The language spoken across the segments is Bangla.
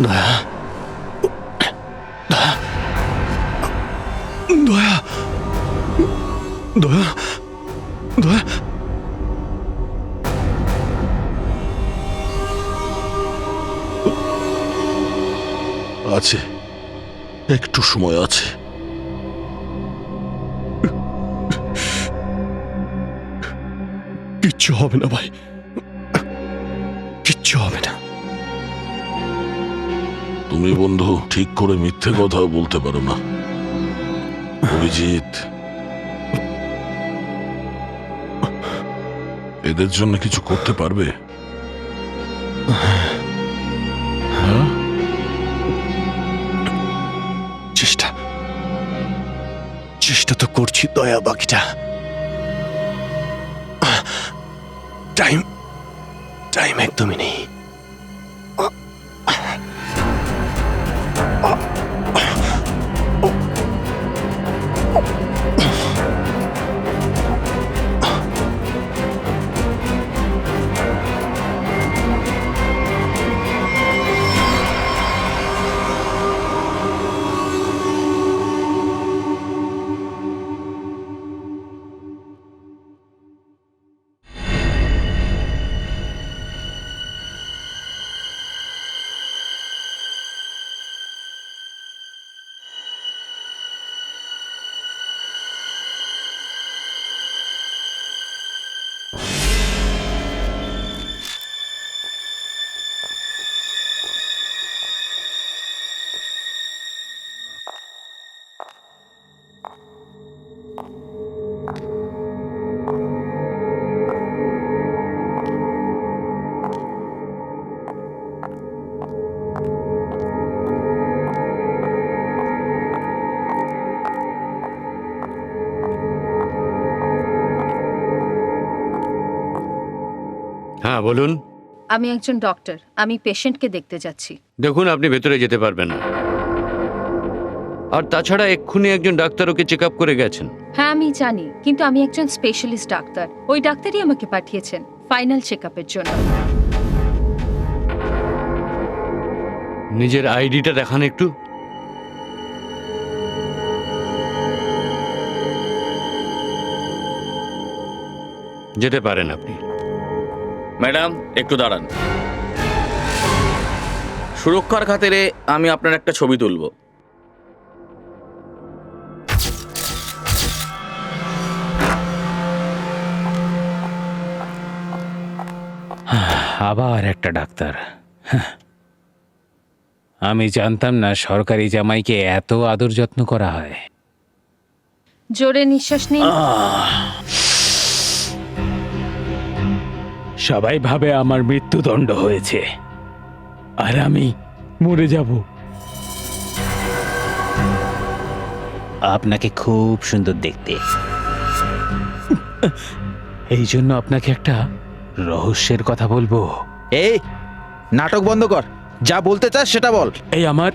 দয়া, দয়া, দয়া, দয়া। আছে, একটু সময় আছে। কিচ্ছু হবে না ভাই, কিচ্ছু হবে না। তুমি বন্ধু ঠিক করে মিথ্যে কথা বলতে পারো না। অভিজিৎ, এদের জন্য কিছু করতে পারবে? চেষ্টা চেষ্টা তো করছি দয়া, বাকিটা টাইম একদমই নেই। হ্যাঁ বলুন। আমি একজন ডক্টর, আমি পেশেন্টকে দেখতে যাচ্ছি। দেখুন, আপনি ভেতরে যেতে পারবেন না। আর তাছাড়া এক্ষুনি একজন ডাক্তার ওকে চেক আপ করে গেছেন। হ্যাঁ আমি জানি, কিন্তু আমি একজন স্পেশালিস্ট ডাক্তার। ওই ডাক্তারই আমাকে পাঠিয়েছেন ফাইনাল চেক আপের জন্য। নিজের আইডিটা দেখান একটু। যেতে পারেন আপনি। ম্যাডাম একটু দাঁড়ান। সুরক্ষার খাতিরে আমি আপনার একটা ছবি তুলব। আবার একটা ডাক্তার। আমি জানতাম না সরকারি জামাইকে এত আদর যত্ন করা হয়। জোরে নিঃশ্বাস নিন। সবাই ভাবে আমার মৃত্যুদণ্ড হয়েছে আর আমি মরে যাব। আপনাকে খুব সুন্দর দেখতে, এই জন্য আপনাকে একটা রহস্যের কথা বলবো। এই নাটক বন্ধ কর, যা বলতে চাস সেটা বল। এই আমার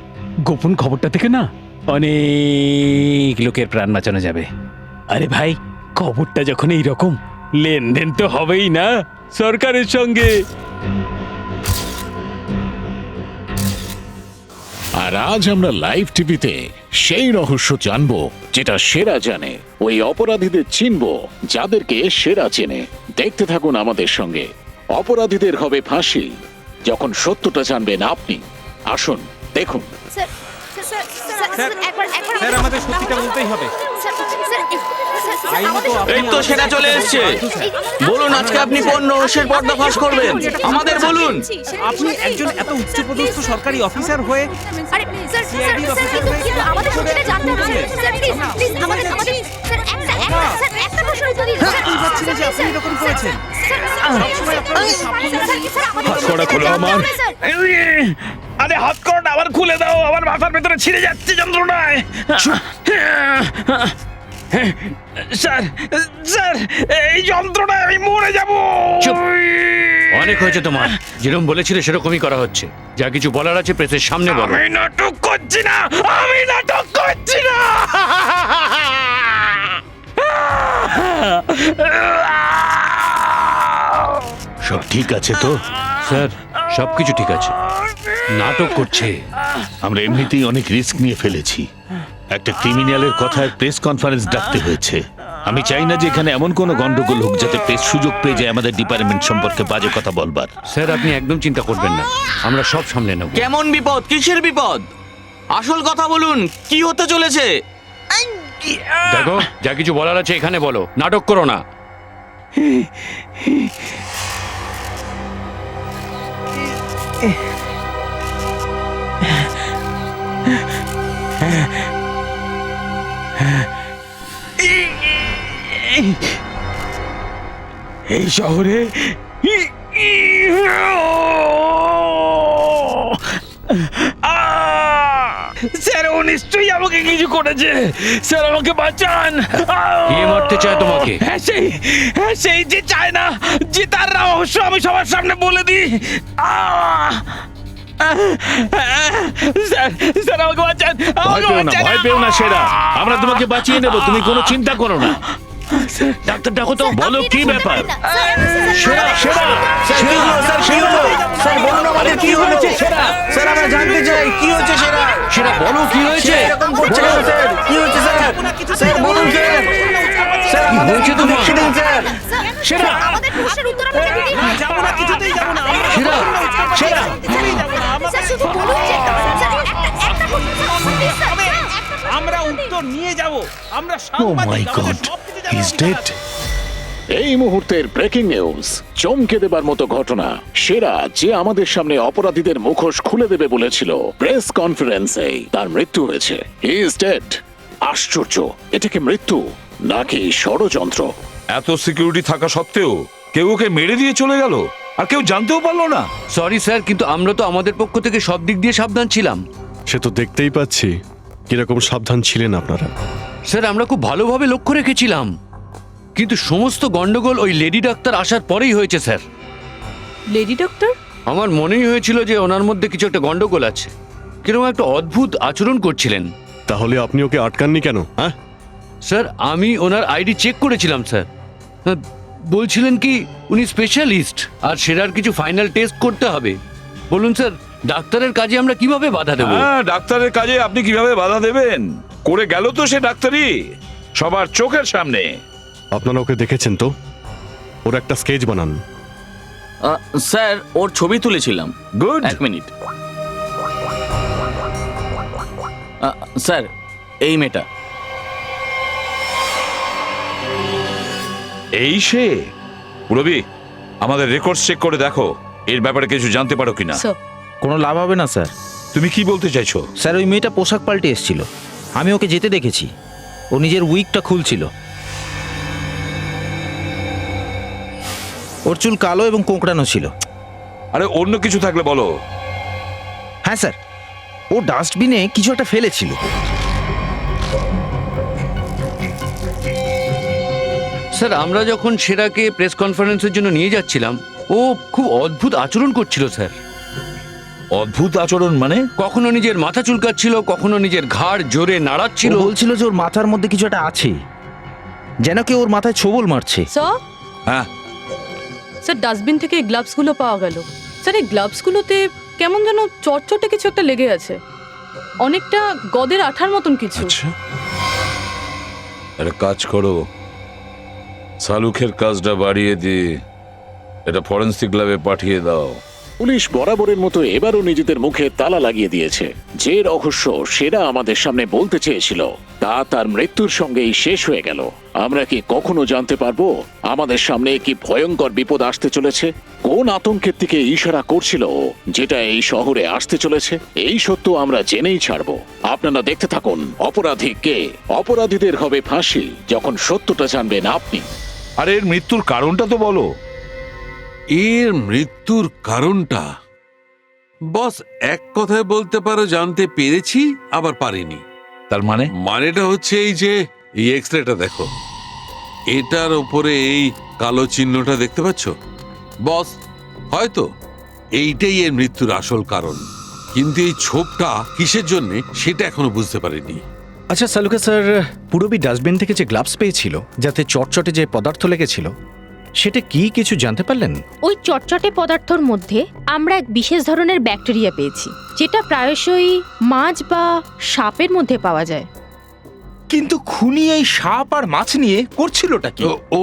গোপন খবরটা থেকে না অনেক লোকের প্রাণ বাঁচানো যাবে। আরে ভাই, খবরটা যখন এইরকম, লেনদেন তো হবেই না সরকারের সঙ্গে। আর আজ আমরা লাইভ টিভিতে সেই রহস্য জানবো যেটা সেরা জানে, ওই অপরাধীদের চিনবো যাদেরকে সেরা চেনে। দেখতে থাকুন আমাদের সঙ্গে। অপরাধীদের হবে ফাঁসি যখন সত্যটা জানবেন আপনি। আসুন দেখুন। স্যার আমাদের সত্যিটা বলতেই হবে। এই তো সেটা চলে এসেছে। বলুন আজকে আপনি কোন রহস্যের পর্দাফাশ করবেন, আমাদের বলুন। আপনি একজন এত উচ্চপদস্থ সরকারি অফিসার হয়ে আরে স্যার স্যার স্যার কিন্তু আমাদের সত্যিটা জানতে হবে স্যার। প্লিজ প্লিজ আমাদের স্যার একটা প্রশ্ন উত্তর দিন স্যার। আপনি ভাবছিলেন যে আপনি এরকম করেছেন? সবসময় আপনার হাত করা খোলো আমার। আরে হাত কর না, আবার খুলে দাও, আমার মাথার ভেতরে ছিঁড়ে যাচ্ছে যন্ত্রণায়। স্যার স্যার এই যন্ত্রণায় আমি মরে যাব। চুপ! অনেক হয়েছে তোমার। যেরকম বলেছিলে সেরকমই করা হচ্ছে। যা কিছু বলার আছে প্রেসের সামনে বলো। আমি নাটক করছি না, আমি নাটক করছি না। সব ঠিক আছে তো? স্যার সবকিছু ঠিক আছে। নাটক করছে। আমরা এমনিতেই অনেক রিস্ক নিয়ে ফেলেছি, একটা ক্রিমিনালের কথায় প্রেস কনফারেন্স ডাকতে হয়েছে। আমি চাই না যে এখানে এমন কোনো গন্ডগোল হোক যাতে প্রেস সুযোগ পেয়ে যায় আমাদের ডিপার্টমেন্ট সম্পর্কে বাজে কথা বলবার। স্যার আপনি একদম চিন্তা করবেন না, আমরা সব সামলে নেব। কেমন বিপদ? কিসের বিপদ? আসল কথা বলুন, কি হতে চলেছে? দেখো, যা কিছু বলার আছে এখানে বলো, নাটক করো না। এই শহরে স্যার ও নিশ্চয়ই আমাকে কিছু করেছে। স্যার আমাকে বাঁচান। কে মারতে চায় তোমাকে? সেই যে চায় না যে তার রহস্য আমি সবার সামনে বলে দিই। স্যার স্যার আমাকে বাঁচান। ভয় পেও না সেরা, আমরা তোমাকে বাঁচিয়ে নেব, তুমি কোনো চিন্তা করো না। ডাক্তার ডাকো তো, বলো কি ব্যাপার? স্যার বলুন আমাদের কি হয়েছে? স্যার আমরা জানতে চাই কি হয়েছে। সেটা বলো কি হয়েছে? স্যার কি হয়েছে স্যার? স্যার বলুন স্যার। স্যার কি হয়েছে তোমার? সেরা আমাদের প্রশ্নের উত্তর আমাকে দিন। যাবো না, কিছুতেই যাবো না। সেরা সেরা স্যার শুধু বলুন যে স্যার একটা প্রশ্ন স্যার প্লিজ স্যার আমরা উত্তর নিয়ে যাব। আমরা ও সাংবাদিক, মাই আমাদের গড, সবকিছু হি ইজ জানাবো। ডেড। এই মুহূর্তের ব্রেকিং নিউজ, চমকে দেবার মতো ঘটনা। সেরা যে আমাদের সামনে অপরাধীদের মুখোশ খুলে দেবে বলেছিল, প্রেস কনফারেন্সে তার মৃত্যু হয়েছে। He is dead. আশ্চর্য, এটা কি মৃত্যু নাকি ষড়যন্ত্র? এত সিকিউরিটি থাকা সত্ত্বেও কেউ ওকে মেরে দিয়ে চলে গেল, আর কেউ জানতেও পারলো না। সরি স্যার, কিন্তু আমরা তো আমাদের পক্ষ থেকে সব দিক দিয়ে সাবধান ছিলাম। সে তো দেখতেই পাচ্ছি কিরকম সাবধান ছিলেন আপনারা। স্যার আমরা খুব ভালোভাবে লক্ষ্য রেখেছিলাম, কিন্তু সমস্ত গন্ডগোল ওই লেডি ডাক্তার আসার পরেই হয়েছে স্যার। Lady doctor? আমার মনেই হয়েছিল যে ওনার মধ্যে কিছু একটা গন্ডগোল আছে, কিরকম একটা অদ্ভুত আচরণ করছিলেন। তাহলে আপনি ওকে আটকাননি কেন? হ্যাঁ স্যার আমি ওনার আইডি চেক করেছিলাম স্যার। বলছিলেন কি উনি স্পেশালিস্ট আর সেটার কিছু ফাইনাল টেস্ট করতে হবে। বলুন স্যার, ডাক্তারের কাজে আমরা কিভাবে বাধা দেব? হ্যাঁ, ডাক্তারের কাজে আপনি কিভাবে বাধা দেবেন? করে গেল তো সে ডাক্তারি সবার চোখের সামনে। আপনারা ওকে দেখেছেন তো? ওর একটা স্কেচ বানান। স্যার ওর ছবি তুলেছিলাম। গুড। এক মিনিট স্যার, এই মেয়েটা। এই সে পুরবি, আমাদের রেকর্ড চেক করে দেখো এর ব্যাপারে কিছু জানতে পারো কিনা। কোনো লাভ হবে না স্যার। তুমি কি বলতে চাইছো? স্যার ওই মেয়েটা পোশাক পাল্টে এসেছিল, আমি ওকে যেতে দেখেছি। ও নিজের উইকটা খুলছিল। ওর চুল কালো এবং কোঁকড়ানো ছিল। আরে অন্য কিছু থাকলে বলো। হ্যাঁ স্যার, ও ডাস্টবিনে কিছু একটা ফেলেছিল। স্যার আমরা যখন সেরাকে প্রেস কনফারেন্সের জন্য নিয়ে যাচ্ছিলাম, ও খুব অদ্ভুত আচরণ করছিল স্যার। অদ্ভুত আচরণ মানে? কখনো নিজের মাথা চুলকাচ্ছিল, কখনো নিজের ঘাড় জোরে নাড়াচ্ছিল। ও বলছিল যে ওর মাথার মধ্যে কিছু একটা আছে, যেন কেউ ওর মাথায় ছোবল মারছে। স্যার হ্যাঁ স্যার ডাস্টবিন থেকে এই গ্লাভসগুলো পাওয়া গেল। স্যার এই গ্লাভসগুলোতে কেমন যেন চটচটে কিছু একটা লেগে আছে, অনেকটা গদের আঠার মতন কিছু। আচ্ছা, একটা কাজ করো, শালুখের কাজটা বাড়িয়ে দিয়ে এটা ফরেন্সিক ল্যাবে পাঠিয়ে দাও। পুলিশ বরাবরের মতো এবারও নিজেদের মুখে তালা লাগিয়ে দিয়েছে। যে রহস্য সেরা আমাদের সামনে বলতে চেয়েছিল তা তার মৃত্যুর সঙ্গেই শেষ হয়ে গেল। আমরা কি কখনো জানতে পারবো আমাদের সামনে কি ভয়ঙ্কর বিপদ আসতে চলেছে? কোন আতঙ্কের দিকে ইশারা করছিল ও, যেটা এই শহরে আসতে চলেছে? এই সত্য আমরা জেনেই ছাড়বো। আপনারা দেখতে থাকুন অপরাধী কে। অপরাধীদের হবে ফাঁসি যখন সত্যটা জানবেন আপনি। আর এর মৃত্যুর কারণটা তো বলো। এর মৃত্যুর কারণটা বস এক কথায় বলতে পারো জানতে পেরেছি, আবার পারিনি। তার মানে? মানেটা হচ্ছে এই যে এই এক্সরেটা দেখো, এটার উপরে এই কালো চিহ্নটা দেখতে পাচ্ছ বস? হয়তো এইটাই এর মৃত্যুর আসল কারণ, কিন্তু এই ছোপটা কিসের জন্য সেটা এখনো বুঝতে পারিনি। আচ্ছা সালুকা স্যার, পুরবি ডাস্টবিন থেকে যে গ্লাভস পেয়েছিল যাতে চটচটে যে পদার্থ লেগেছিল, সেটা কি কিছু জানতে পারলেন? ওই চটচটে পদার্থর মধ্যে আমরা এক বিশেষ ধরনের ব্যাকটেরিয়া পেয়েছি, যেটা প্রায়শই মাছ বা সাপের মধ্যে পাওয়া যায়। কিন্তু খুনি এই সাপ আর মাছ নিয়ে করছিলটা কি? ও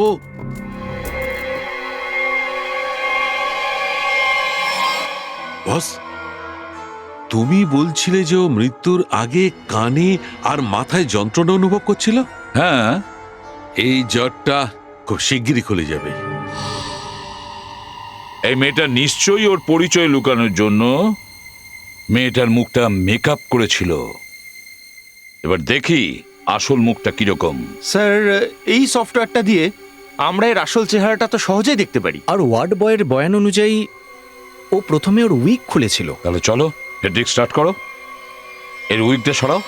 বস, তুমি বলছিলে যে ও মৃত্যুর আগে কানে আর মাথায় যন্ত্রণা অনুভব করছিল? হ্যাঁ, এই জ্বরটা খুব শিগগিরই খুলে যাবে। এই মেয়েটা নিশ্চয়ই ওর পরিচয় লুকানোর জন্য মেয়েটার মুখটা মেকআপ করেছিল। এবার দেখি আসল মুখটা কিরকম। স্যার, এই সফটওয়্যারটা দিয়ে আমরা এর আসল চেহারাটা তো সহজেই দেখতে পারি। আর ওয়ার্ড বয়ের বয়ান অনুযায়ী ও প্রথমে ওর উইক খুলেছিল। তাহলে চলো হেডরিক স্টার্ট করো, এর উইকটা সরাও।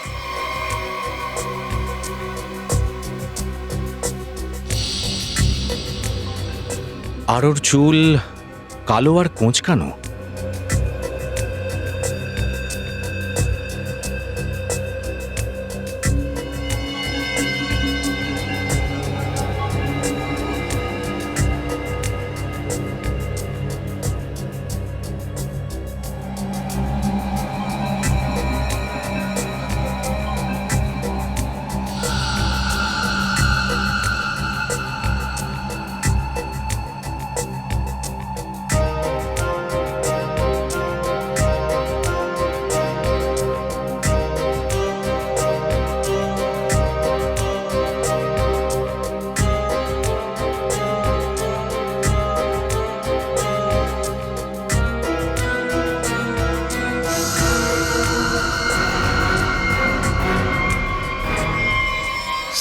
আর ওর চুল কালো আর কোঁচকানো।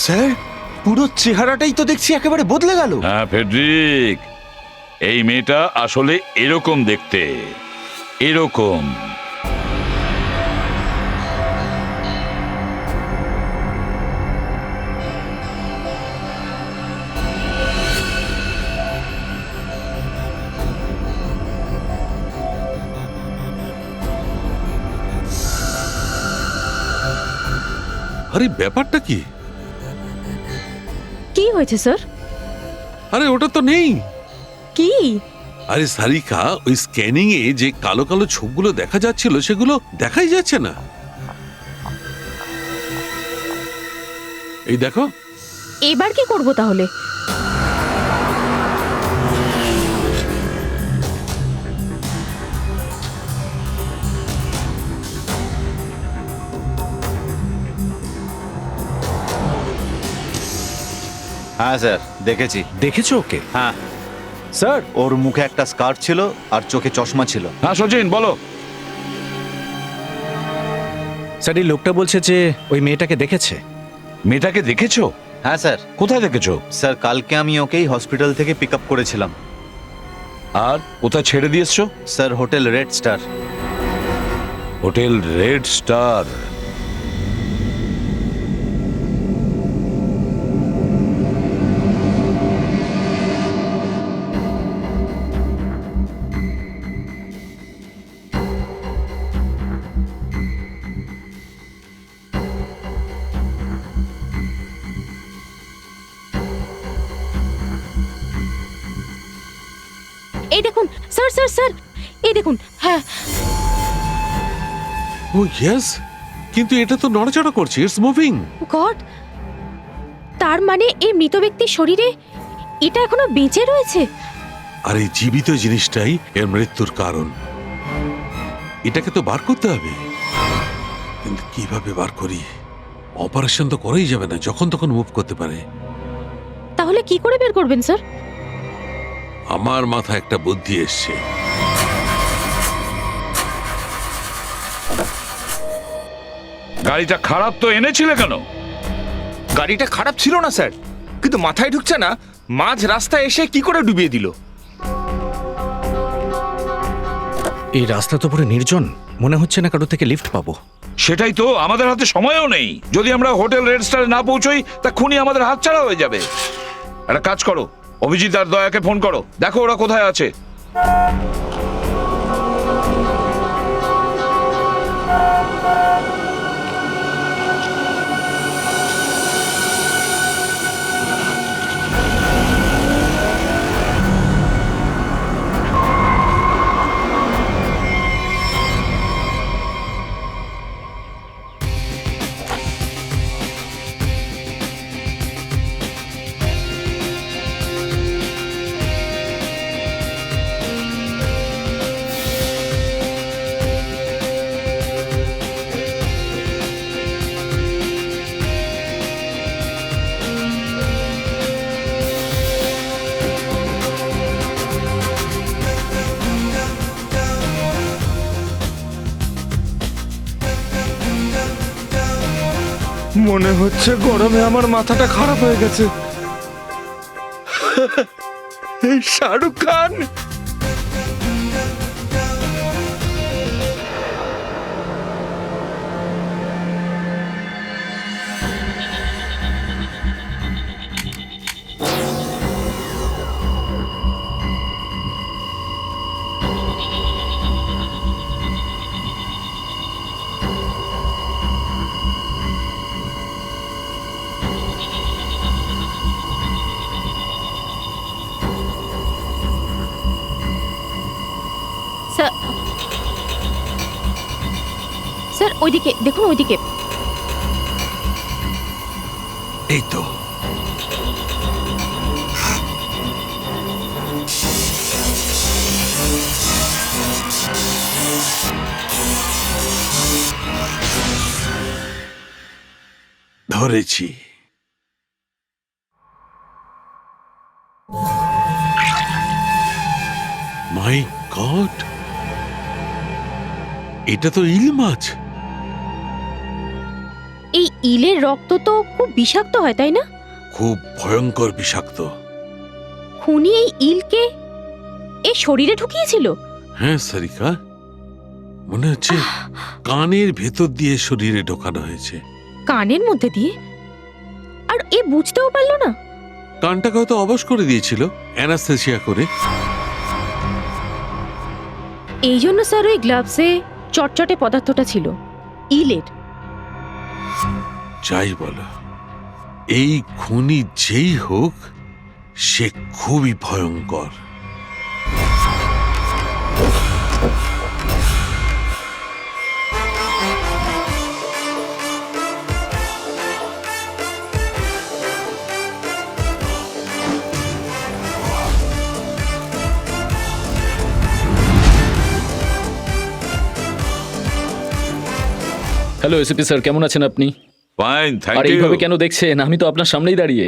স্যার, পুরো চেহারাটাই তো দেখছি একেবারে বদলে গেল। হ্যাঁ ফেডরিক, এই মেয়েটা আসলে এরকম দেখতে, এরকম। আরে ব্যাপারটা কি? কি হয়েছে স্যার? আরে ওটা তো নেই। কি? আরে সারিকা, ওই স্ক্যানিং এ যে কালো কালো ছোপগুলো দেখা যাচ্ছিল সেগুলো দেখাই যাচ্ছে না। এই দেখো। এবার কি করব তাহলে? হ্যাঁ স্যার, দেখেছি। দেখেছো ওকে? হ্যাঁ স্যার, ওর মুখে একটা স্কার্ফ ছিল আর চোখে চশমা ছিল। হ্যাঁ সচিন বলো। স্যার, এই লোকটা বলছে যে ওই মেয়েটাকে দেখেছে। মেয়েটাকে দেখেছো? হ্যাঁ স্যার। কোথায় দেখেছো? স্যার, কালকে আমি ওকেই হসপিটাল থেকে পিক আপ করেছিলাম। আর কোথায় ছেড়ে দিয়ে এসছো? Sir, hotel red star. Hotel red star. এই দেখুন স্যার, স্যার স্যার, এই দেখুন। হ্যাঁ, ও ইয়েস, কিন্তু এটা তো নড়াচড়া করছে, ইটস মুভিং। গড, তার মানে এই মৃত ব্যক্তির শরীরে এটা এখনো বেঁচে রয়েছে। আর এই জীবিত জিনিসটাই এর মৃত্যুর কারণ। এটাকে তো বার করতে হবে, কিন্তু কিভাবে বার করি? অপারেশন তো করাই যাবে না, যখন তখন মুভ করতে পারে। তাহলে কি করে বের করবেন স্যার? আমার মাথায় একটা বুদ্ধি এসছে। গাড়িটা খারাপ তো এনেছিলে কেন? গাড়িটা খারাপ ছিল না স্যার, কিন্তু মাথায় ঢুকছে না মাঝ রাস্তায় এসে কি করে ডুবিয়ে দিল। এই রাস্তা তো পুরো নির্জন, মনে হচ্ছে না কারো থেকে লিফট পাবো। সেটাই তো, আমাদের হাতে সময়ও নেই। যদি আমরা হোটেল রেড স্টারে না পৌঁছই তা খুনি আমাদের হাতছাড়া হয়ে যাবে। একটা কাজ করো, অভিজিৎ আর দয়াকে ফোন করো, দেখো ওরা কোথায় আছে। মনে হচ্ছে গরমে আমার মাথাটা খারাপ হয়ে গেছে। এই শাহরুখ খান। স্যার স্যার ওইদিকে দেখুন, ওইদিকে। এই তো ধরেছি। মাই গড, এটা তো ইল মাছ। এই ইলের রক্ত তো খুব বিষাক্ত হয়, তাই না? খুব ভয়ঙ্কর বিষাক্ত। খুনি এই ইলকে এই শরীরে ঢুকিয়েছিল? হ্যাঁ সারিকা, মনে হচ্ছে কানের ভেতর দিয়ে শরীরে ঢোকানো হয়েছে। কানের মধ্যে দিয়ে? আর এ বুঝতেও পারলো না? কানটাকে হয়তো অবশ করে দিয়েছিল অ্যানাস্থেসিয়া করে। এই জন্য স্যার ওই গ্লাভসে চটচটে পদার্থটা ছিল ইলের। যাই বলো, এই খুনি যেই হোক, সে খুবই ভয়ঙ্কর। হ্যালো এসিপি স্যার, কেমন আছেন আপনি? ফাইন, থ্যাংক আর ইউ। এইভাবে কেন দেখছেন? আমি তো আপনার সামনেই দাঁড়িয়ে।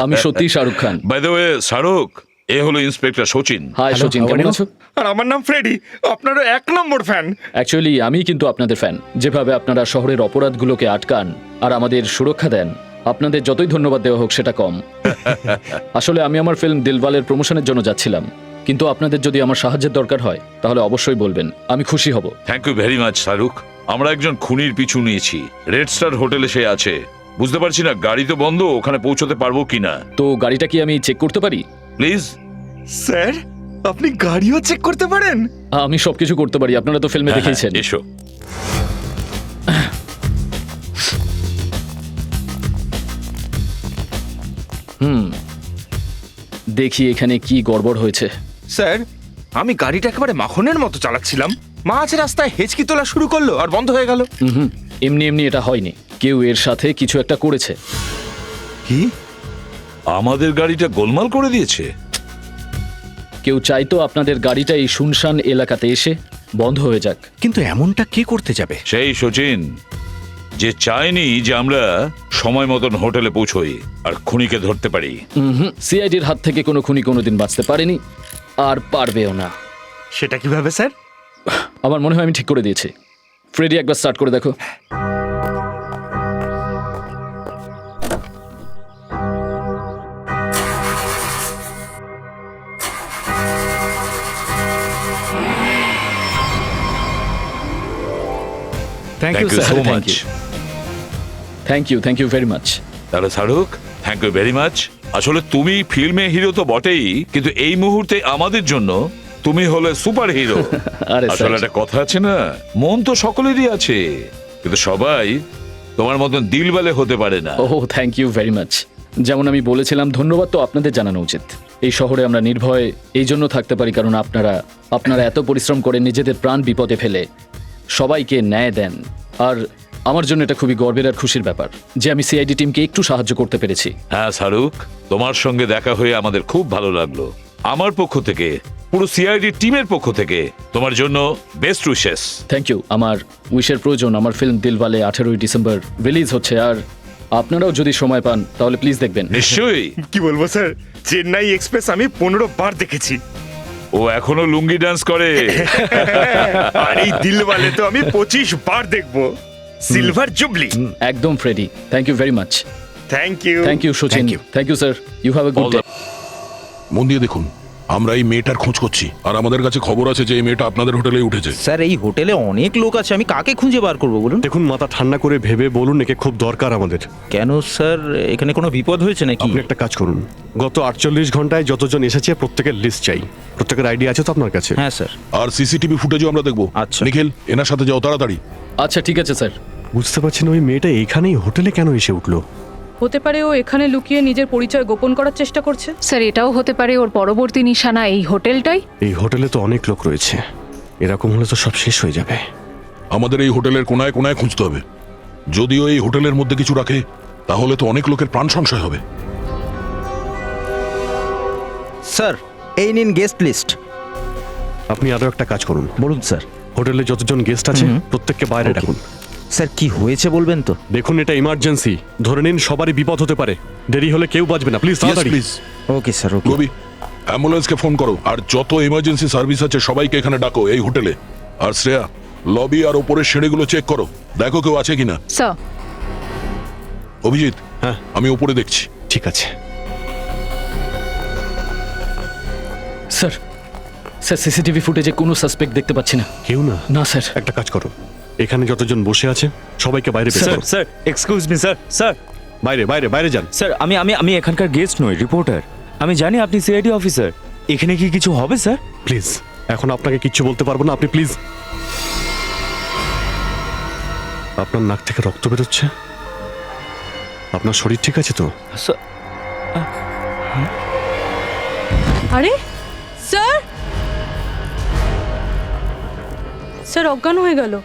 আমি সত্যিই Shahrukh Khan. By the way Shahrukh, এ হলো ইন্সপেক্টর সচিন। হাই সচিন, কেমন আছো? আর আমার নাম ফ্রেডি, আপনারও 1 নম্বর ফ্যান। অ্যাকচুয়ালি আমি কিন্তু আপনাদের ফ্যান। যেভাবে আপনারা শহরের অপরাধগুলোকে আটকান আর আমাদের সুরক্ষা দেন, আপনাদের যতই ধন্যবাদ দেওয়া হোক সেটা কম। আসলে আমি আমার ফিল্ম দিলওয়ালের প্রমোশনের জন্য যাচ্ছিলাম, কিন্তু আপনাদের যদি আমার সাহায্যের দরকার হয় তাহলে অবশ্যই বলবেন, আমি খুশি হব। Thank you very much Shahrukh. আমরা একজন খুনির পিছু নিয়েছি। রেড স্টার হোটেলে সে আছে। বুঝতে পারছি না গাড়ি তো বন্ধ, ওখানে পৌঁছতে পারবো কিনা। তো গাড়িটা কি আমি চেক করতে পারি? প্লিজ। স্যার, আপনি গাড়িও চেক করতে পারেন? আমি সবকিছু করতে পারি, আপনারা তো ফিল্মে দেখেইছেন। এসো। দেখি এখানে কি গড়বড় হয়েছে। স্যার, আমি গাড়িটা একেবারে মাখনের মতো চালাচ্ছিলাম, মাঝ রাস্তায় হেঁচকি তোলা শুরু করলো আর বন্ধ হয়ে গেল। এমনি এমনি এটা হয়নি, কেউ এর সাথে কিছু একটা করেছে। কি? আমাদের গাড়িটা গোলমাল করে দিয়েছে? কেউ চাইতো আপনাদের গাড়িটা এই শুনশান এলাকাতে এসে বন্ধ হয়ে যাক। কিন্তু এমনটা কে করতে যাবে? সেই সচিন, যে চায়নি যে আমরা সময় মতন হোটেলে পৌঁছই আর খুনিকে ধরতে পারি। সিআইডির হাত থেকে কোনো খুনি কোনোদিন বাঁচতে পারেনি, আর পারবেও না। সেটা কিভাবে স্যার? আমার মনে হয় আমি ঠিক করে দিয়েছি। ফ্রেডি, একবার স্টার্ট করে দেখো। Thank you so much. Thank you very much. তাহলে Shahrukh, thank you very much. আসলে তুমি ফিল্মে হিরো তো বটেই, কিন্তু এই মুহূর্তে আমাদের জন্য তুমি হলে সুপার হিরো। আরে আসলে একটা কথা আছে না, মন তো সকলেরই আছে, কিন্তু সবাই তোমার মতন দিলওয়ালে হতে পারে না। ওহ, থ্যাংক ইউ ভেরি মাচ। যেমন আমি বলেছিলাম, ধন্যবাদ তো আপনাদের জানানো উচিত। এই শহরে আমরা নির্ভয় এই জন্য থাকতে পারি কারণ আপনারা এত পরিশ্রম করে নিজেদের প্রাণ বিপদে ফেলে সবাইকে ন্যায় দেন। আর আমার জন্য এটা খুবই গর্বের আর খুশির ব্যাপার যে আমি সিআইডি টিমকে একটু সাহায্য করতে পেরেছি। হ্যাঁ শাহরুখ, তোমার সঙ্গে দেখা হয়ে আমাদের খুব ভালো লাগলো। আমার পক্ষ থেকে, পুরো সিআইডি টিমের পক্ষ থেকে তোমার জন্য বেস্ট উইশেস। Thank you. আমার উইশের প্রয়োজন। আমার ফিল্ম দিলওয়ালে 18ই ডিসেম্বর রিলিজ হচ্ছে, আর আপনারাও যদি সময় পান তাহলে প্লিজ দেখবেন। নিশ্চয়ই। কি বলবো স্যার, চেন্নাই এক্সপ্রেস আমি 15 বার দেখেছি। ও এখনো লুঙ্গি ডান্স করে। আর এই দিলওয়ালে তো আমি 25 বার দেখবো। Silver jubilee. একদম Freddie, thank you very much. Thank you. Thank you Sachin, thank you sir, you have a good day. মন দিয়ে দেখুন, আমরা এই মেয়েটার খোঁজ করছি আর আমাদের কাছে খবর আছে যে এই মেয়েটা আপনাদের হোটেলে উঠেছে। স্যার এই হোটেলে অনেক লোক আছে, আমি কাকে খুঁজে বার করবো বলুন? দেখুন, মাথা ঠান্ডা করে ভেবে বলুন, একে খুব দরকার আমাদের। কেন স্যার, এখানে কোনো বিপদ হয়েছে নাকি? আপনি একটা কাজ করুন, গত 48 ঘন্টায় যতজন এসেছে প্রত্যেকের লিস্ট চাই। প্রত্যেকের আইডিয়া আছে তো আপনার কাছে? হ্যাঁ স্যার। আর সিসিটিভি ফুটেজও আমরা দেখবো। আচ্ছা। নিখিল, এনার সাথে যাও তাড়াতাড়ি। আচ্ছা ঠিক আছে স্যার। বুঝতে পারছি না ওই মেয়েটা এইখানেই হোটেলে কেন এসে উঠলো। হতে পারে ও এখানে লুকিয়ে নিজের পরিচয় গোপন করার চেষ্টা করছে। স্যার এটাও হতে পারে ওর পরবর্তী নিশানা এই হোটেলটাই। এই হোটেলে তো অনেক লোক রয়েছে, এরকম হলে তো সব শেষ হয়ে যাবে। আমাদের এই হোটেলের কোনায় কোনায় খুঁজতে হবে। যদিও এই হোটেলের মধ্যে কিছু রাখে তাহলে তো অনেক লোকের প্রাণ সংশয় হবে। স্যার এই নিন গেস্ট লিস্ট। আপনি আরো একটা কাজ করুন, বলুন স্যার। হোটেলে যতজন গেস্ট আছে প্রত্যেককে বাইরে ডাকুন। স্যার কি হয়েছে বলবেন তো? দেখুন, এটা ইমার্জেন্সি, ধরে নিন সবারই বিপদ হতে পারে, দেরি হলে কেউ বাঁচবে না। প্লিজ তাড়াতাড়ি। Please. Okay sir, okay. Ravi, অ্যাম্বুলেন্সকে ফোন করো আর যত এমার্জেন্সি সার্ভিস আছে সবাইকে এখানে ডাকো এই হোটেলে। আর শ্রেয়া, লবি আর ওপরের সিঁড়িগুলো চেক করো, দেখো কেউ আছে কিনা। স্যার অভিজিৎ, হ্যাঁ আমি উপরে দেখছি। ঠিক আছে। স্যার, স্যার সিসিটিভি ফুটেজে কোনো সাসপেক্ট দেখতে পাচ্ছি না। কেউ না? না স্যার। একটা কাজ করো, এখানে যতজন বসে আছে সবাইকে বাইরে বের করো। Sir excuse me sir. Sir বাইরে বাইরে বাইরে যান। স্যার আমি আমি আমি এখানকার গেস্ট নই, রিপোর্টার। আমি জানি আপনি সিআইডি অফিসার। এখানে কি কিছু হবে স্যার? প্লিজ, এখন আপনাকে কিচ্ছু বলতে পারবো না, আপনি প্লিজ। আপনার নাক থেকে রক্ত বেরোচ্ছে, আপনার শরীর ঠিক আছে তো? আরে স্যার, স্যার অজ্ঞান হয়ে গেল।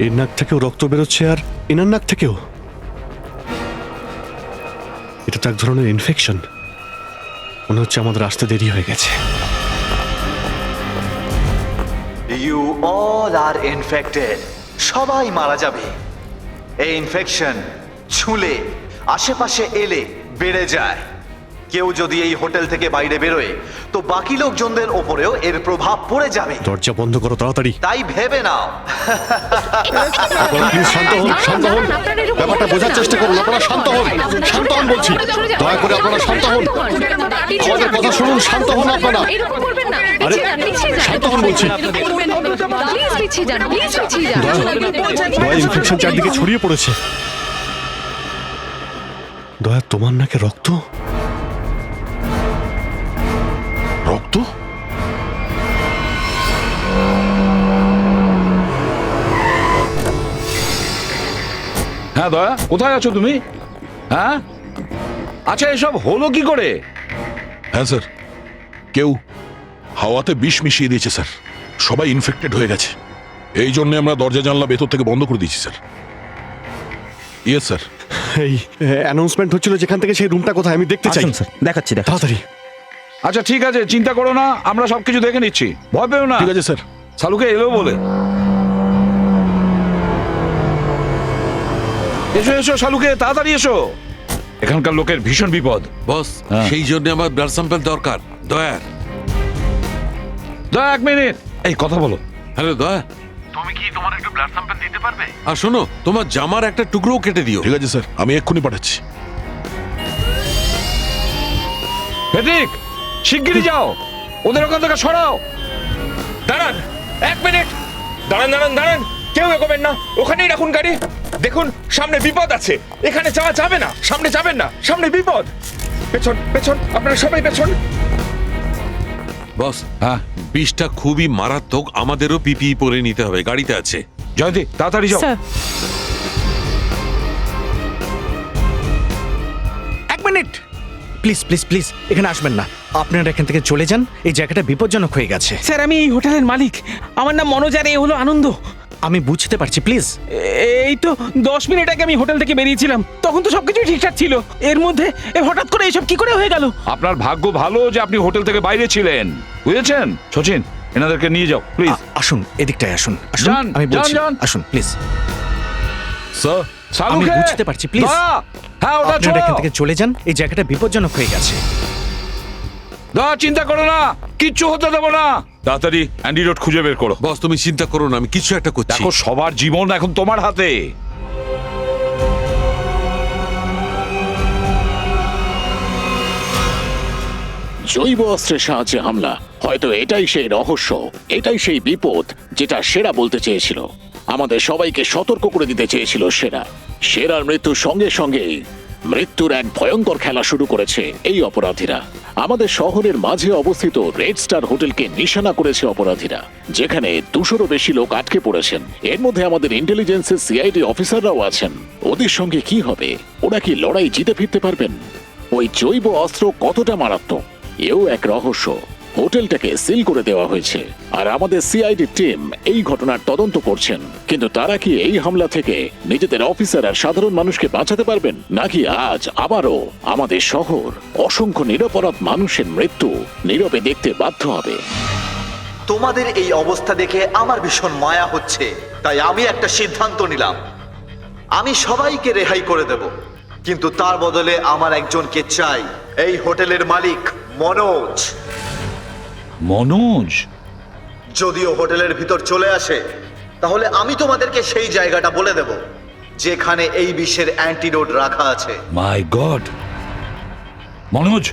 এর নাক থেকেও রক্ত বেরোচ্ছে আর এনার নাক থেকেও। এটা তো এক ধরনের ইনফেকশন, মনে হচ্ছে আমাদের আসতে দেরি হয়ে গেছে। ইউ অল আর ইনফেক্টেড, সবাই মারা যাবে। এই ইনফেকশন ছুঁলে আশেপাশে এলে বেড়ে যায়। কেউ যদি এই হোটেল থেকে বাইরে বেরোয় তো বাকি লোকজনদের ওপরেও এর প্রভাব পড়ে যাবে। দরজা বন্ধ করো তাড়াতাড়ি। তাই ভেবে নাও। প্লিজ শান্ত হন, শান্ত হন, ব্যাপারটা বোঝার চেষ্টা করুন। আপনারা শান্ত হন, শান্ত হন বলছি, দয়া করে আপনারা শান্ত হন। আমাদের কথা শুনুন, শান্ত হন আপনারা। আরে শান্ত হন বলছি। দয়া, ইনফেকশন চারদিকে ছড়িয়ে পড়েছে। দয়া, তোমার নাকে রক্ত? রক্ত? হ্যাঁ দয়া, কোথায় আছো তুমি? হ্যাঁ, আচ্ছা এসব হলো কি করে? হ্যাঁ স্যার, কেউ হাওয়াতে বিষ মিশিয়ে দিয়েছে স্যার, সবাই ইনফেক্টেড হয়ে গেছে। এই জন্য আমরা দরজা জানলা ভেতর থেকে বন্ধ করে দিয়েছি স্যার। Yes sir. এই অ্যানাউন্সমেন্ট হচ্ছিল যেখান থেকে, সেই রুমটা কোথায় আমি দেখতে চাই। স্যার দেখাচ্ছি, তাড়াতাড়ি। আচ্ছা ঠিক আছে, চিন্তা করো না, আমরা সবকিছু দেখে নিচ্ছি, ভয় পেও না। ঠিক আছে স্যার। শালুকে এলো বলে। এসো এসো শালুকে, তাড়াতাড়ি এসো, এখানকার লোকের ভীষণ বিপদ। বস, সেই জন্য আমার ব্লাড স্যাম্পল দরকার। দয়া, দয়া এক মিনিট, এই কথা বলো। হ্যালো দয়া, তুমি কি তোমার একটু ব্লাড স্যাম্পল দিতে পারবে? আর শোনো, তোমার জামার একটা টুকরোও কেটে দিও। ঠিক আছে স্যার, আমি এক্ষুনি পাঠাচ্ছি। ফেডরিক, শিগগিরই যাও, ওদের ওখান থেকে সরাও। দাঁড়ান এক মিনিট, দাঁড়ান দাঁড়ান দাঁড়ান, কেউ এগোবেন না, ওখানেই রাখুন গাড়ি। দেখুন সামনে বিপদ আছে, এখানে যাওয়া যাবে না, সামনে যাবেন না, সামনে বিপদ। পেছন পেছন, আপনারা সবাই পেছন। বস, হ্যাঁ, বিষটা খুবই মারাত্মক, আমাদেরও পিপিই পরে নিতে হবে, গাড়িতে আছে। জয়ন্তী তাড়াতাড়ি যাও। এক মিনিট, প্লিজ প্লিজ প্লিজ এখানে আসবেন না, আপনারা এখান থেকে চলে যান, এই জায়গাটা বিপজ্জনক হয়ে গেছে। স্যার আমি এই হোটেলের মালিক, আমার নাম মনোজ আর এই হলো আনন্দ। আমি বুঝতে পারছি, প্লিজ। এই তো 10 মিনিট আগে আমি হোটেল থেকে বেরিয়েছিলাম, তখন তো সবকিছু ঠিকঠাক ছিল, এর মধ্যে হঠাৎ করে এসব কি করে হয়ে গেল? আপনার ভাগ্য ভালো যে আপনি হোটেল থেকে বাইরে ছিলেন, বুঝেছেন? সচিন, এনাদেরকে নিয়ে যাও প্লিজ। আসুন এদিকটায় আসুন, আসুন, যান, আমি বলছি, যান, যান। আসুন প্লিজ। স্যার, আমি শালুকে, বুঝতে পারছি, প্লিজ। দয়া, হ্যাঁ ওটা আপনারা এখান ছোড়ো। থেকে চলে যান, এই জায়গাটা বিপজ্জনক হয়ে গেছে। দয়া, চিন্তা করো না, কিচ্ছু হতে দেবো না। তাড়াতাড়ি অ্যান্টিডোট খুঁজে বের করো। বস তুমি চিন্তা করো না, আমি কিছু একটা করছি। দেখো সবার জীবন এখন তোমার হাতে। জৈব অস্ত্রের সাহায্যে হামলা, হয়তো এটাই সেই রহস্য, এটাই সেই বিপদ যেটা সেরা বলতে চেয়েছিল। আমাদের সবাইকে সতর্ক করে দিতে চেয়েছিল সেরা। সেরার মৃত্যুর সঙ্গে সঙ্গেই মৃত্যুর এক ভয়ঙ্কর খেলা শুরু করেছে এই অপরাধীরা। আমাদের শহরের মাঝে অবস্থিত রেড স্টার হোটেলকে নিশানা করেছে অপরাধীরা, যেখানে 200-রও বেশি লোক আটকে পড়েছেন। এর মধ্যে আমাদের ইন্টেলিজেন্সের সিআইডি অফিসাররাও আছেন। ওদের সঙ্গে কি হবে? ওরা কি লড়াই জিতে ফিরতে পারবেন? ওই জৈব অস্ত্র কতটা মারাত্মক, এও এক রহস্য। হোটেলটাকে সিল করে দেওয়া হয়েছে, আর আমাদের সিআইডি টিম এই ঘটনার তদন্ত করছেন। কিন্তু তারা কি এই হামলা থেকে নিজেদের অফিসার আর সাধারণ মানুষকে বাঁচাতে পারবেন, নাকি আজ আবারও আমাদের শহর অসংখ্য নিরপরাধ মানুষের মৃত্যু নীরবে দেখতে বাধ্য হবে? তোমাদের এই অবস্থা দেখে আমার ভীষণ মায়া হচ্ছে, তাই আমি একটা সিদ্ধান্ত নিলাম। আমি সবাইকে রেহাই করে দেব, কিন্তু তার বদলে আমার একজনকে চাই, এই হোটেলের মালিক মনোজ। মনোজ? যদিও হোটেলের ভিতর চলে আসে, তাহলে আমি তোমাদেরকে সেই জায়গাটা বলে দেব যেখানে এই বিষের অ্যান্টিডোট রাখা আছে। মাই গড! মনোজ,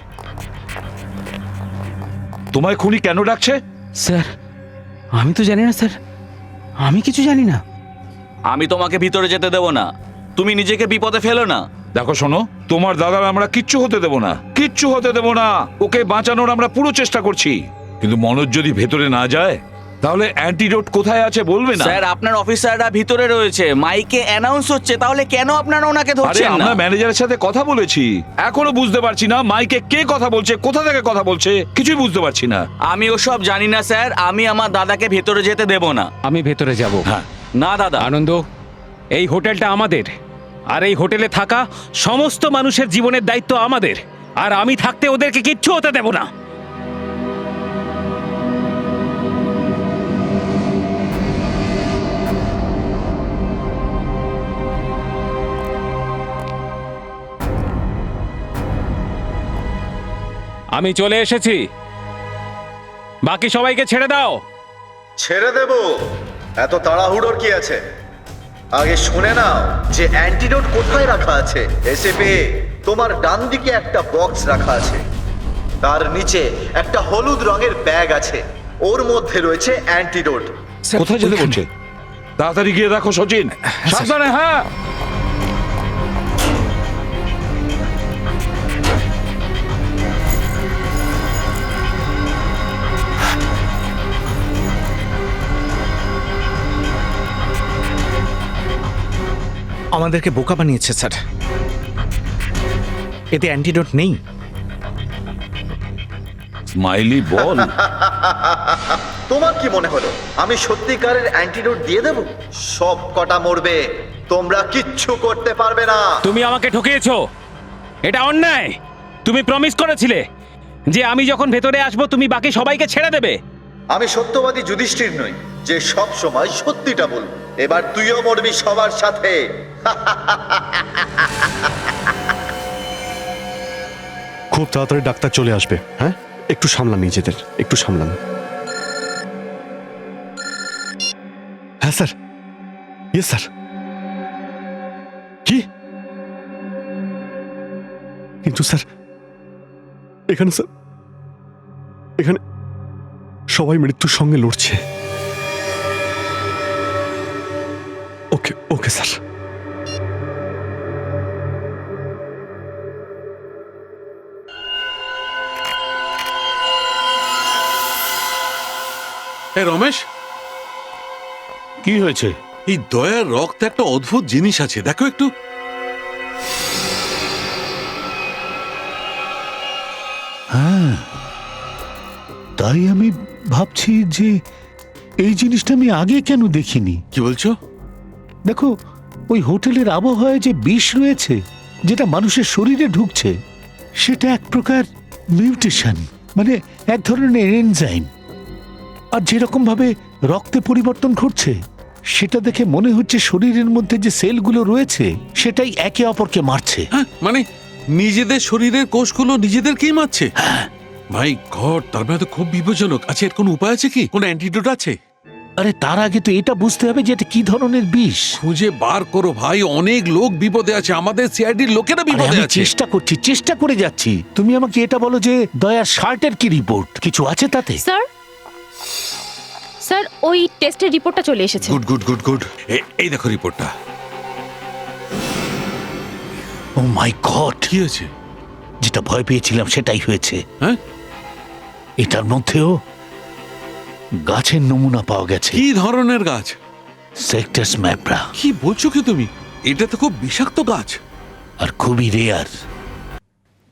তোমায় খুনি কেন ডাকছে? স্যার আমি তো জানি না স্যার, আমি কিছু জানি না। আমি তোমাকে ভিতরে যেতে দেব না, তুমি নিজেকে বিপদে ফেলো না। দেখো শোনো, তোমার দাদার আমরা কিচ্ছু হতে দেব না, কিচ্ছু হতে দেব না। ওকে বাঁচানোর আমরা পুরো চেষ্টা করছি, কিন্তু মনোজ যদি ভেতরে না যায় তাহলে অ্যান্টিডোট কোথায় আছে বলবে না? স্যার আপনার অফিসাররা ভিতরে রয়েছে, মাইকে অ্যানাউন্স হচ্ছে, তাহলে কেন আপনারা ওনাকে আরে ধরছেন না? আমরা ম্যানেজারের সাথে কথা বলেছি, এখনো বুঝতে পারছি না মাইকে কে কথা বলছে, কোথা থেকে কথা বলছে, কিছুই বুঝতে পারছি না। আমি ওসব জানি না স্যার, আমি আমার দাদাকে ভেতরে যেতে দেব না। আমি ভেতরে যাব। হ্যাঁ, না দাদা। আনন্দ, এই হোটেলটা আমাদের, আর এই হোটেলে থাকা সমস্ত মানুষের জীবনের দায়িত্ব আমাদের, আর আমি থাকতে ওদেরকে কিচ্ছু হতে দেব না। আমি চলে এসেছি, বাকি সবাইকে ছেড়ে দাও। ছেড়ে দেব? এত তাড়াহুড়োর কি আছে? আগে শুনে নাও যে অ্যান্টিডোট কোথায় রাখা আছে। এসএপি, তোমার ডান দিকে একটা বক্স রাখা আছে, তার নিচে একটা হলুদ রঙের ব্যাগ আছে, ওর মধ্যে রয়েছে অ্যান্টিডোট। কোথায় যেতে বলছে? তাড়াতাড়ি গিয়ে দেখো সচিন, সাবধানে। হ্যাঁ, আমাদেরকে বোকা বানিয়েছে স্যার, এতে অ্যান্টিডোট নেই। স্মাইলি বল। তোমার কি মনে হলো আমি সত্যিকারের অ্যান্টিডোট দিয়ে দেব? সব কটা মরবে, তোমরা কিচ্ছু করতে পারবে না। তুমি আমাকে ঠকিয়েছো, এটা অন্যায়। তুমি প্রমিস করেছিলে যে আমি যখন ভেতরে আসবো তুমি বাকি সবাইকে ছেড়ে দেবে। আমি সত্যবাদী যুধিষ্ঠির নই যে সব সময় সত্যিটা বলবো। এবার তুইও মরবি সবার সাথে। খুব তাড়াতাড়ি ডাক্তার চলে আসবে। হ্যাঁ, একটু সামলান নিজেদের, একটু সামলান। হ্যাঁ স্যার, ইয়েস স্যার। কি? কিন্তু স্যার এখানে, স্যার এখানে সবাই মৃত্যুর সঙ্গে লড়ছে। ওকে ওকে স্যার। রমেশ, কি হয়েছে? এই দয়ার রক্ত একটা অদ্ভুত জিনিস আছে, দেখো একটু। হ্যাঁ, তাই আমি ভাবছি যে এই জিনিসটা আমি আগে কেন দেখিনি। কি বলছো? দেখো, ওই হোটেলের আবহাওয়ায় যে বিষ রয়েছে যেটা মানুষের শরীরে ঢুকছে, সেটা এক প্রকার মিউটেশন, মানে এক ধরনের এনজাইম। আর যেরকম ভাবে রক্তে পরিবর্তন ঘটছে, সেটা দেখে মনে হচ্ছে শরীরের মধ্যে যে সেলগুলো রয়েছে সেটাই একে অপরকে মারছে। হ্যাঁ, মানে নিজেদের শরীরের কোষগুলো নিজেদেরকেই মারছে। ভাই গড, তার মানে তো খুব বিপজ্জনক। আচ্ছা, এর কোনো উপায় আছে কি? কোনো অ্যান্টিডোট আছে? আরে তার আগে তো এটা বুঝতে হবে যে এটা কি ধরনের বিষ। খুঁজে বার করো ভাই, অনেক লোক বিপদে আছে, আমাদের সিআইডির লোকেরা আরে বিপদে আমি আছে। চেষ্টা করছি, চেষ্টা করে যাচ্ছি। তুমি আমাকে এটা বলো যে দয়ার শার্টের কি রিপোর্ট, কিছু আছে তাতে? স্যার স্যার ওই টেস্টের রিপোর্টটা চলে এসেছে। গুড গুড গুড গুড, এই দেখো রিপোর্টটা। ও মাই গড, কি হয়েছে? যেটা ভয় পেয়েছিলাম সেটাই হয়েছে। হ্যাঁ, এটার মধ্যেও গাছের নমুনা পাওয়া গেছে। কি ধরনের গাছ? সেক্টাস ম্যাপ্রা। কি বলছো কি তুমি? এটা তো খুব বিষাক্ত গাছ। আর খুবই রেয়ার।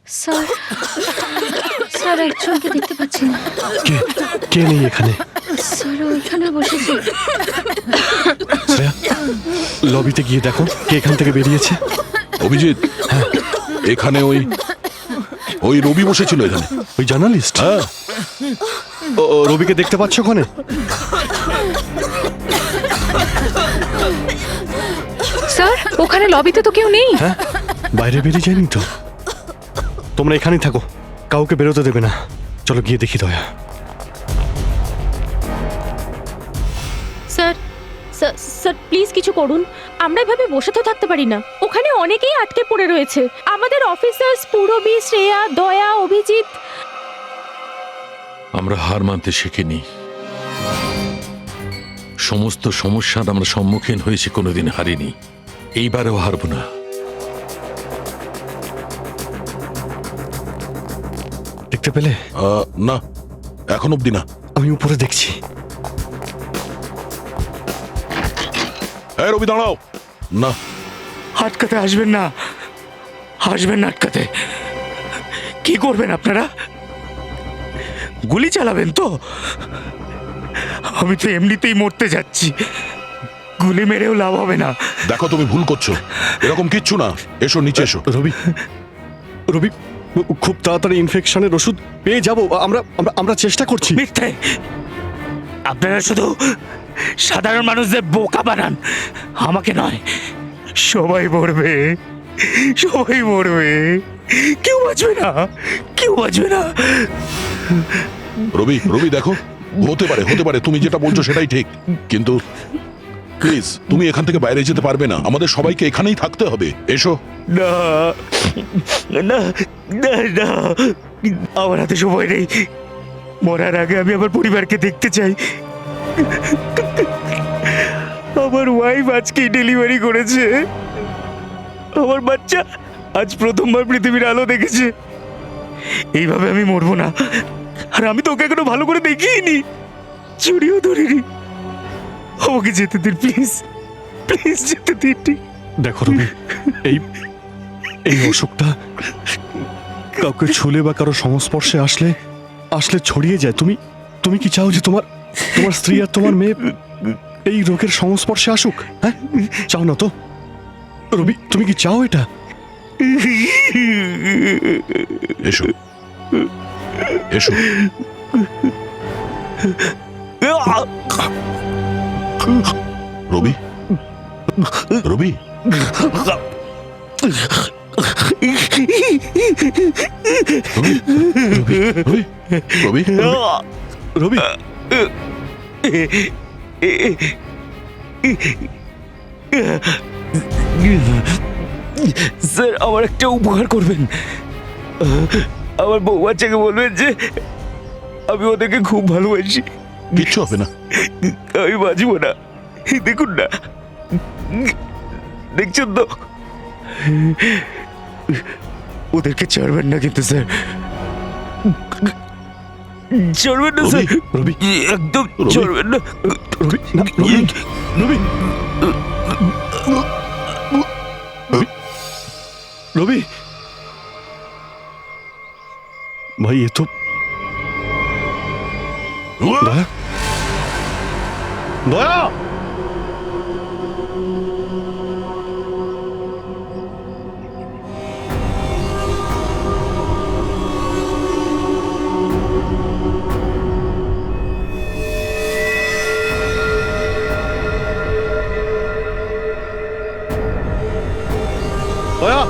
স্যার স্যার একজনকে দেখতে পাচ্ছি না। কে নেই এখানে? স্যার ওইখানে বসেছে। শ্রেয়া, লবিতে গিয়ে দেখো কে এখান থেকে বেরিয়েছে। অভিজিৎ, হ্যাঁ, এখানে ওই রবি বসেছিল এখানে। ওই জার্নালিস্ট? হ্যাঁ। ও রবিকে দেখতে পাচ্ছ ওখানে? স্যার ওখানে লবিতে তো কেউ নেই। হ্যাঁ, বাইরে বেরিয়ে যায়নি তো। তোমরা এখানেই থাকো, কাউকে বেরোতে দেবে না। চলো গিয়ে দেখি দয়া। স্যার স্যার স্যার প্লিজ কিছু করুন। আমরা এভাবে বসে তো থাকতে পারি না। ওখানে অনেকেই আটকে পড়ে রয়েছে। আমাদের অফিসার্স পূরবী, শ্রেয়া, দয়া, অভিজিৎ। আমরা হার মানতে শিখিনি। সমস্ত সমস্যার আমরা সম্মুখীন হয়েছি, কোনোদিন হারিনি, এইবারেও হারব না। দেখতে পেলে? না, এখন অব্দি না। আমি উপরে দেখছি। এই রবি, দাঁড়াও। না, আটকাতে আসবেন না, আসবেন না আটকাতে। কি করবেন আপনারা? গুলি চালাবেন তো? আমি তো এমনিতেই মরতে যাচ্ছি, গুলি মেরেও লাভ হবে না। দেখো তুমি ভুল করছো, এরকম কিচ্ছু না। এসো নিচে এসো। রবি, রবি, খুব তাড়াতাড়ি ইনফেকশনের ওষুধ পেয়ে যাবো। আমরা আমরা আমরা চেষ্টা করছি। মিথ্যে! আপনারা শুধু সাধারণ মানুষদের বোকা বানান, আমাকে নয়। সবাই মরবে, সবাই মরবে, কেউ বাঁচবে না, কেউ বাঁচবে না। রবি, রবি দেখো, হতে পারে তুমি যেটা বলছো সেটাই ঠিক, কিন্তু প্লিজ তুমি এখান থেকে বাইরে যেতে পারবে না। আমাদের সবাইকে এখানেই থাকতে হবে। এসো। না না না না, আমার হাতে সময় নেই। মরার আগে আমি আমার পরিবারকে দেখতে চাই। আমার ওয়াইফ আজকেই ডেলিভারি করেছে। আমার বাচ্চা আজ প্রথমবার পৃথিবীর আলো দেখেছে। এইভাবে আমি মরবো না। আর আমি তো ওকে এখনো ভালো করে দেখিনি, চুরিও ধরিনি। আমাকে যেতে দিন প্লিজ, প্লিজ যেতে দিন। দেখো রবি, এই এই অসুখটা কাউকে ছুলে বা কারো সংস্পর্শে আসলে ছড়িয়ে যায়। তুমি তুমি কি চাও যে তোমার স্ত্রী আর তোমার মেয়ে এই রোগের সংস্পর্শে আসুক? হ্যাঁ, চাও না তো? রবি, তুমি কি চাও এটা? এসো, এসো। রবি, রবি, রবি, রবি, স্যার আমার একটা উপকার করবেন। আমার বউ বাচ্চাকে বলবেন যে আমি ওদেরকে খুব ভালোবাসি। কিচ্ছু হবে না, আমি বাঁচবো না। দেখুন না, দেখছেন তো? ওদেরকে ছাড়বেন না কিন্তু স্যার, ছাড়বেন না স্যার। রবি, একদম ছাড়বেন না। রবি, না, রবি, রবি, রবি, ভাই এ তো দয়া, দয়া। দয়া,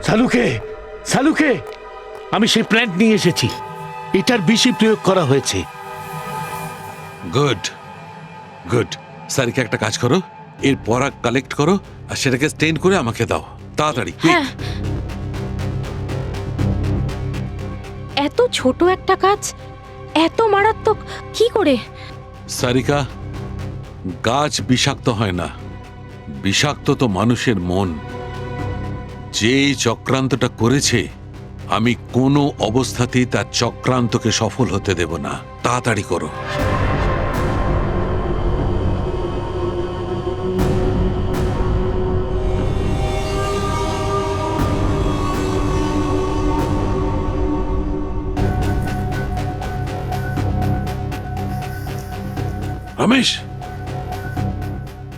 সালুকে সালুকে আমি সেই প্ল্যান্ট নিয়ে এসেছি, এটার বেশি প্রয়োগ করা হয়েছে। Good good. স্যারকে একটা কাজ করো, এর পরাগ কালেক্ট করো আর সেটাকে স্টেন করে আমাকে দাও তাড়াতাড়ি। হ্যাঁ, এত ছোট একটা কাজ এত মারাত্মক কি করে? সারিকা, গাছ বিষাক্ত হয় না, বিষাক্ত তো মানুষের মন। যে এই চক্রান্তটা করেছে আমি কোনো অবস্থাতেই তার চক্রান্তকে সফল হতে দেব না। তাড়াতাড়ি করো। রমেশ,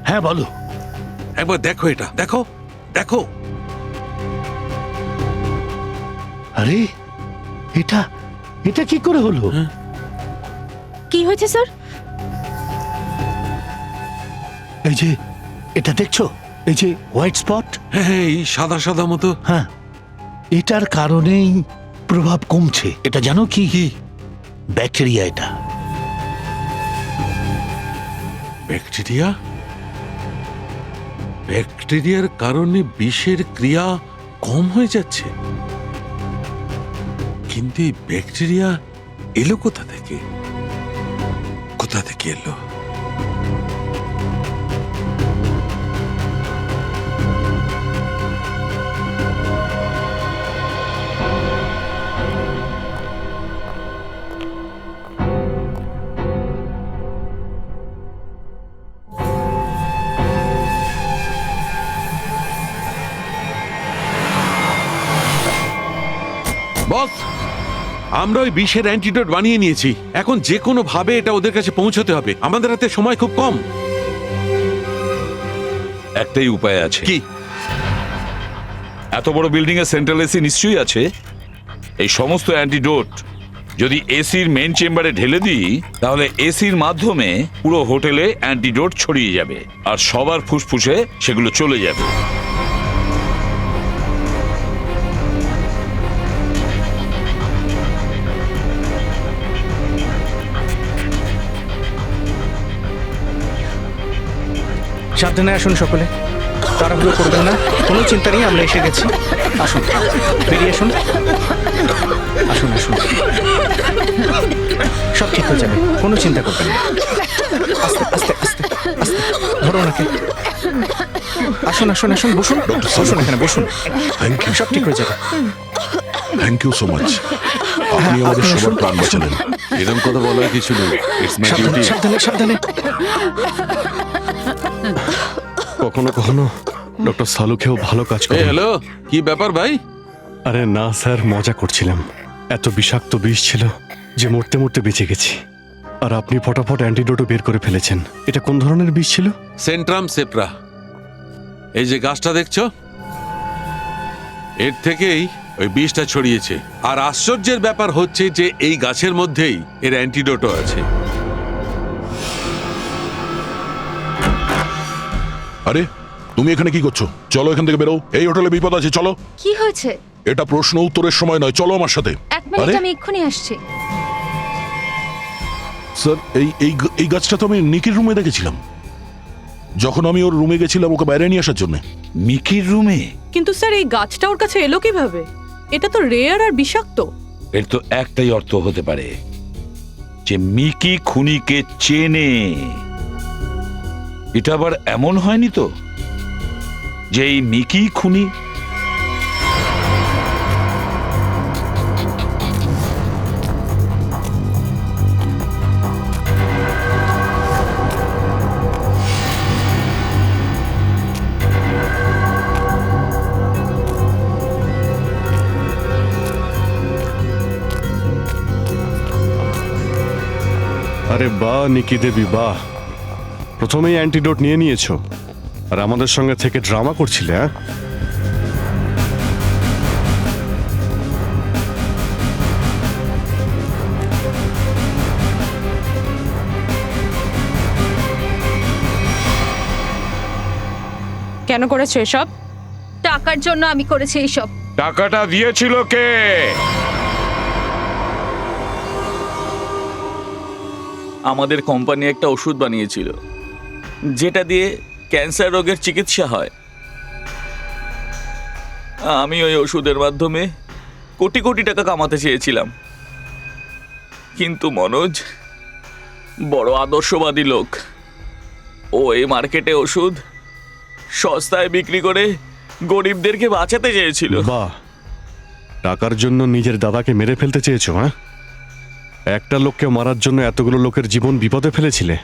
হ্যাঁ বলো। একবার দেখো, এটা দেখো দেখো। আরে এটা এটা কি করে হলো? কি হয়েছে স্যার? এই যে এটা দেখছো, এই যে হোয়াইট স্পট, হ্যাঁ এই সাদা সাদা মতো। হ্যাঁ, এটার কারণেই প্রভাব কমছে। এটা জানো কি? ব্যাকটেরিয়া। এটা ব্যাকটেরিয়া? ব্যাকটেরিয়ার কারণে বিষের ক্রিয়া কম হয়ে যাচ্ছে। কিন্তু এই ব্যাকটেরিয়া এলো কোথা থেকে? কোথা থেকে এলো? বস, আমরা ওই বিষের অ্যান্টিডোট বানিয়ে নিয়েছি। এখন যে কোনো ভাবে এটা ওদের কাছে পৌঁছতে হবে। আমাদের হাতে সময় খুব কম। একটাই উপায় আছে। কি? এত বড় বিল্ডিং এর সেন্ট্রাল এসি নিশ্চয়ই আছে। এই সমস্ত অ্যান্টিডোট যদি এসির মেন চেম্বারে ঢেলে দিই, তাহলে এসির মাধ্যমে পুরো হোটেলে অ্যান্টিডোট ছড়িয়ে যাবে আর সবার ফুসফুসে সেগুলো চলে যাবে। সাবধানে আসুন সকলে, তাড়াহুড়ো করবেন না, কোনো চিন্তা নেই, আমরা এসে গেছি। আসুন, বেরিয়ে আসুন, আসুন আসুন, সব ঠিক হয়ে যাবে, কোনো চিন্তা করবেন না। আস্তে আস্তে আস্তে আস্তে ধরো ওনাকে। আসুন আসুন আসুন, বসুন বসুন, এখানে বসুন। থ্যাংক ইউ, সব ঠিক হয়ে যাবে। Thank you so much. আপনি আমাদের সবার প্রাণ বাঁচালেন। এরকম কথা বলার কিছু নেই। ইটস মাই সাবধানে ডিউটি। সাবধানে সাবধানে। কখনো কখনো ডক্টর সালুকেও ভালো কাজ করে। হ্যালো, কি ব্যাপার ভাই? আরে না স্যার, মজা করছিলাম। এত বিষাক্ত বিষ ছিল যে মরতে মরতে বেঁচে গেছি। আর আপনি ফটাফট অ্যান্টিডোটও বের করে ফেলেছেন। এটা কোন ধরনের বিষ ছিল? সেন্ট্রাম সেপ্রা। এই যে গাছটা দেখছো, এর থেকেই ওই বিষটা ছড়িয়েছে। আর আশ্চর্যের ব্যাপার হচ্ছে যে এই গাছের মধ্যেই এর অ্যান্টিডোটও আছে। আরে তুমি এখানে কি করছো? চলো এখান থেকে বেরো, এই হোটেলে বিপদ আছে। চলো। কি হয়েছে? এটা প্রশ্ন উত্তরের সময় নয়, চলো আমার সাথে। এক মিনিট, আরে আমি এক্ষুনি আসছি। স্যার, এই গাছটা তো আমি নিকির রুমে দেখেছিলাম, যখন আমি ওর রুমে গেছিলাম ওকে বাইরে নিয়ে আসার জন্য। মিকির রুমে? কিন্তু স্যার এই গাছটা ওর কাছে এলো কিভাবে? এটা তো রেয়ার আর বিষাক্ত। এর তো একটাই অর্থ হতে পারে যে মিকি খুনিকে চেনে। এটা আবার এমন হয়নি তো যে এই মিকি খুনি? আরে বাহ নিকি দেবী, বাহ! প্রথমেই অ্যান্টিডোট নিয়ে নিয়েছো আর আমাদের সঙ্গে থেকে ড্রামা করছিলে। হ্যাঁ, কেন করেছো এসব? টাকার জন্য আমি করেছি এইসব। টাকাটা দিয়েছিল কে? আমাদের কোম্পানি একটা ওষুধ বানিয়েছিল যেটা দিয়ে ক্যান্সার রোগের চিকিৎসা হয়। আমি ওই ওষুধের মাধ্যমে কোটি কোটি টাকা কামাতে চেয়েছিলাম, কিন্তু মনোজ বড় আদর্শবাদী লোক। ও এই মার্কেটে ওষুধ সস্তায় বিক্রি করে গরিবদেরকে বাঁচাতে চেয়েছিল। বাহ, টাকার জন্য নিজের দাদাকে মেরে ফেলতে চেয়েছো? হ্যাঁ, একটা লোককে মারার জন্য এতগুলো লোকের জীবন বিপদে ফেলেছিলে।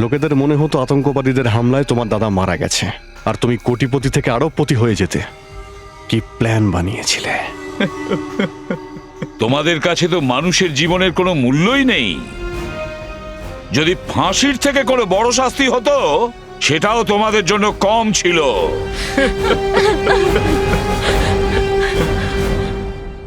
লোকেদের মনে হতো আতঙ্কবাদীদের হামলায় তোমার দাদা মারা গেছে, আর তুমি কোটিপতি থেকে আরবপতি হয়ে যেতে। কি প্ল্যান বানিয়েছিলে! তোমাদের কাছে তো মানুষের জীবনের কোনো মূল্যই নেই। যদি ফাঁসির থেকে কোনো বড় শাস্তি হতো, সেটাও তোমাদের জন্য কম ছিল।